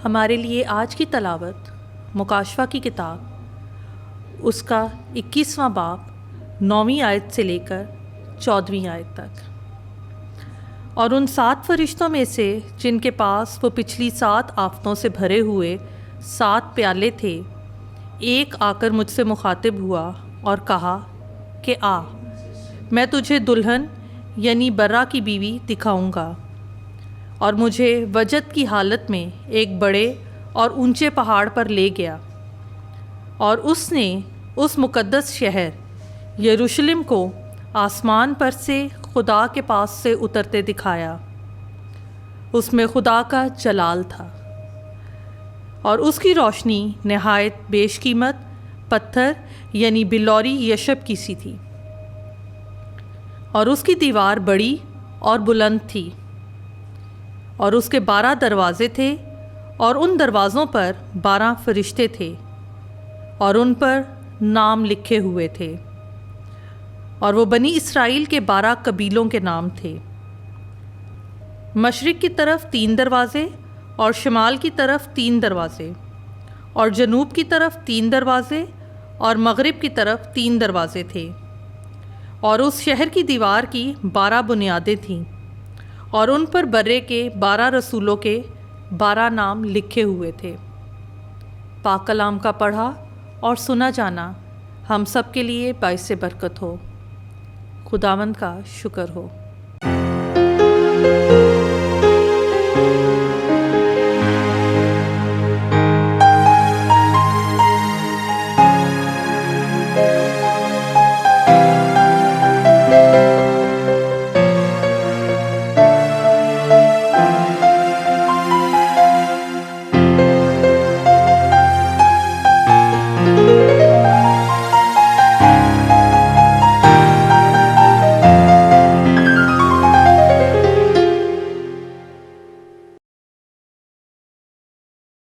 ہمارے لیے آج کی تلاوت مکاشفہ کی کتاب اس کا 21واں باب 9ویں آیت سے لے کر 14ویں آیت تک۔ اور ان 7 فرشتوں میں سے جن کے پاس وہ پچھلی 7 آفتوں سے بھرے ہوئے 7 پیالے تھے، ایک آ کر مجھ سے مخاطب ہوا اور کہا کہ آ، میں تجھے دلہن یعنی برا کی بیوی دکھاؤں گا۔ اور مجھے وجد کی حالت میں ایک بڑے اور اونچے پہاڑ پر لے گیا، اور اس نے اس مقدس شہر یروشلم کو آسمان پر سے خدا کے پاس سے اترتے دکھایا۔ اس میں خدا کا جلال تھا، اور اس کی روشنی نہایت بیش قیمت پتھر یعنی بلوری یشب کی سی تھی، اور اس کی دیوار بڑی اور بلند تھی، اور اس کے 12 دروازے تھے، اور ان دروازوں پر 12 فرشتے تھے، اور ان پر نام لکھے ہوئے تھے، اور وہ بنی اسرائیل کے 12 قبیلوں کے نام تھے۔ مشرق کی طرف 3 دروازے، اور شمال کی طرف 3 دروازے، اور جنوب کی طرف 3 دروازے، اور مغرب کی طرف 3 دروازے تھے۔ اور اس شہر کی دیوار کی 12 بنیادیں تھیں، اور ان پر برے کے 12 رسولوں کے 12 نام لکھے ہوئے تھے۔ پاک کلام کا پڑھا اور سنا جانا ہم سب کے لیے باعث برکت ہو۔ خداوند کا شکر ہو۔